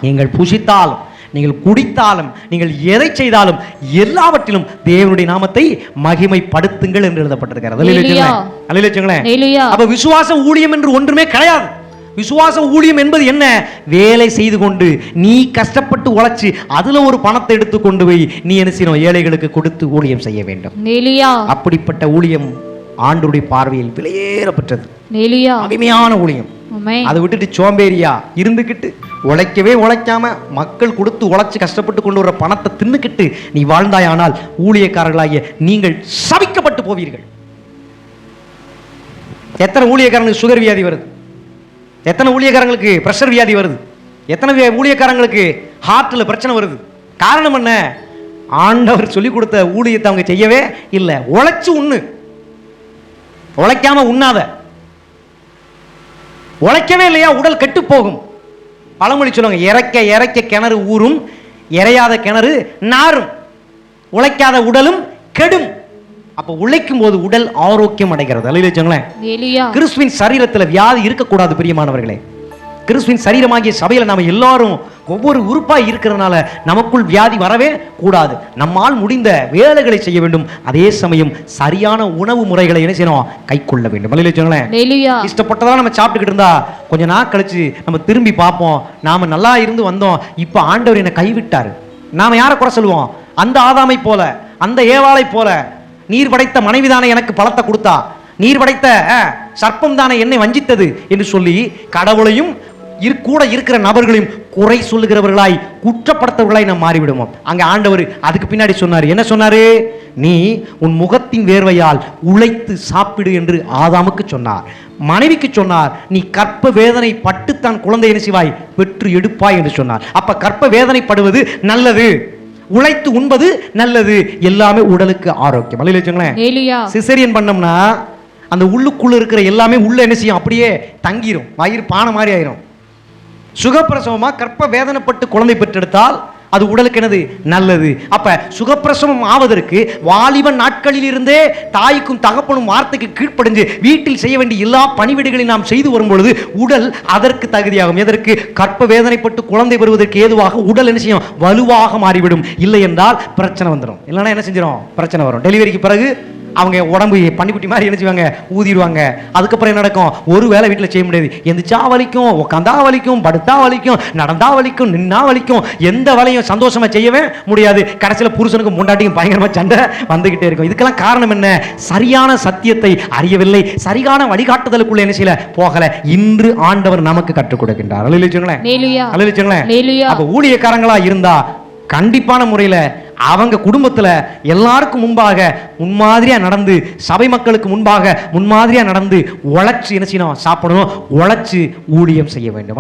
நீங்கள் புசித்தாலும் நீங்கள் குடித்தாலும் நீங்கள் எதை செய்தாலும் எல்லாவற்றிலும் தேவனுடைய நாமத்தை மகிமைப்படுத்துங்கள் என்று எழுதப்பட்டிருக்கிறது. அப்ப விசுவாச ஊழியம் என்று ஒன்றுமே கிடையாது. விசுவாச ஊழியம் என்பது என்ன? வேலை செய்து கொண்டு நீ கஷ்டப்பட்டு உழைச்சு அதுல ஒரு பணத்தை எடுத்து கொண்டு போய் நீ என்ன செய்யணும்? ஏழைகளுக்கு கொடுத்து ஊழியம் செய்ய வேண்டும். அப்படிப்பட்ட ஊழியம் ஆண்டவருடைய பார்வையில் விலையேறப்பட்டது, மகிமையான ஊழியம். அதை விட்டுட்டு சோம்பேறியா இருந்துகிட்டு உழைக்கவே உழைக்காம மக்கள் கொடுத்து உழைச்சு கஷ்டப்பட்டு கொண்டு வர பணத்தை தின்னுக்கிட்டு நீ வாழ்ந்தாயானால் ஊழியக்காரர்களாகிய நீங்கள் சபிக்கப்பட்டு போவீர்கள். எத்தனை ஊழியக்காரங்களுக்கு சுகர் வியாதி வருது? எத்தனை ஊழியக்காரங்களுக்கு பிரஷர் வியாதி வருது? எத்தனை ஊழியக்காரங்களுக்கு ஹார்ட்ல பிரச்சனை வருது? காரணம் என்ன? ஆண்டவர் சொல்லிக் கொடுத்த ஊழியத்தை அவங்க செய்யவே இல்லை. உழைச்சு உண்ணு, உழைக்காம உண்ணாத. உழைக்கவே இல்லையா உடல் கெட்டு போகும். பழமொழி சொல்லுவாங்க, இறைக்க இறைக்க கிணறு ஊறும், இறையாத கிணறு நாரும், உழைக்காத உடலும் கெடும். அப்ப உழைக்கும் போது உடல் ஆரோக்கியம் அடைகிறது. கிறிஸ்துவின் சரீரத்தில் வியாதி இருக்கக்கூடாது பிரியமானவர்களே. கிறிஸ்துவின் சரீரமாகிய சபையில நாம எல்லாரும் ஒவ்வொரு உறுப்பாய் இருக்கிறதுனால நமக்குள் வியாதி வரவே கூடாது. நம்மால் முடிந்த வேலைகளை செய்ய வேண்டும். அதே சமயம் சரியான உணவு முறைகளை என்ன செய்யணும்? கை கொள்ள வேண்டும். இஷ்டப்பட்டதெல்லாம் நம்ம சாப்பிட்டுக்கிட்டு இருந்தா கொஞ்ச நாள் கழிச்சு நம்ம திரும்பி பார்ப்போம், நாம நல்லா இருந்து வந்தோம், இப்ப ஆண்டவர் என்னை கைவிட்டாரு. நாம யாரை குறை சொல்லுவோம்? அந்த ஆதாமை போல, அந்த ஏவாளை போல. நீர் படைத்த மனைவிதானே எனக்கு பழத்தை கொடுத்தா, நீர் படைத்த சர்ப்பம் தானே என்னை வஞ்சித்தது என்று சொல்லி கடவுளையும் கூட இருக்கிற நபர்களையும் குறை சொல்லுகிறவர்களாய் குற்றப்படுத்தவர்களாய் நாம் மாறிவிடுவோம். அங்க ஆண்டவர் அதுக்கு பின்னாடி சொன்னார். என்ன சொன்னாரு? நீ உன் முகத்தின் வேர்வையால் உழைத்து சாப்பிடு என்று ஆதாமுக்கு சொன்னார். மனைவிக்கு சொன்னார், நீ கற்ப வேதனை பட்டுத்தான் குழந்தை என்ன செய்வாய்? பெற்று எடுப்பாய் என்று சொன்னார். அப்ப கற்ப வேதனைப்படுவது நல்லது, உழைத்து உண்பது நல்லது, எல்லாமே உடலுக்கு ஆரோக்கியம். சிசேரியன் பண்ணோம்னா அந்த உள்ளுக்குள்ள இருக்கிற எல்லாமே உள்ள என்ன செய்யும்? அப்படியே தங்கிரும், வயிறு பானை மாதிரி ஆயிரும். சுகப்பிரசவமா கற்ப வேதனைப்பட்டு குழந்தை பெற்றெடுத்தால் அது உடலுக்கு என்னது? நல்லது. அப்ப சுகப்பிரசவம் ஆவதற்கு வாலிபன் நாட்களில் இருந்தே தாய்க்கும் தகப்பனும் வார்த்தைக்கு கீழ்ப்படிஞ்சு வீட்டில் செய்ய வேண்டிய எல்லா பணிவிடைகளை நாம் செய்து வரும் பொழுது உடல் அதற்கு தகுதியாகும். எதற்கு? கற்ப வேதனைப்பட்டு குழந்தை பெறுவதற்கு ஏதுவாக உடல் என்ன செய்யும்? வலுவாக மாறிவிடும். இல்லை என்றால் பிரச்சனை வந்துடும். இல்லைன்னா என்ன செஞ்சிடும்? பிரச்சனை வரும். டெலிவரிக்கு பிறகு அவங்க உடம்பு பனிக்குட்டி மாதிரி என்ன செய்வாங்க? ஊதிடுவாங்க. அதுக்கப்புறம் என்ன நடக்கும்? ஒரு வேலை வீட்டில் செய்ய முடியாது. எந்திரிச்சா வலிக்கும், உட்காந்தா வலிக்கும், படுத்தா வலிக்கும், நடந்தா வலிக்கும், நின்னா வலிக்கும், எந்த வேலையும் சந்தோஷமா செய்யவே முடியாது. கடைசியில் புருஷனுக்கும் பொண்டாட்டியும் பயங்கரமா சண்டை வந்துகிட்டே இருக்கும். இதுக்கெல்லாம் காரணம் என்ன? சரியான சத்தியத்தை அறியவில்லை, சரியான வழிகாட்டுதலுக்குள்ள என்ன செய்யல போகல. இன்று ஆண்டவர் நமக்கு கற்றுக் கொடுக்கின்றார். அப்ப ஊழியக்காரங்களா இருந்தா கண்டிப்பான முறையில அவங்க குடும்பத்துல எல்லாருக்கும் முன்பாக முன்மாதிரியா நடந்து, சபை மக்களுக்கு முன்பாக முன்மாதிரியா நடந்து உழைச்சு என்ன செய்யணும்? சாப்பிடணும், உழைச்சு ஊழியம் செய்ய வேண்டும்.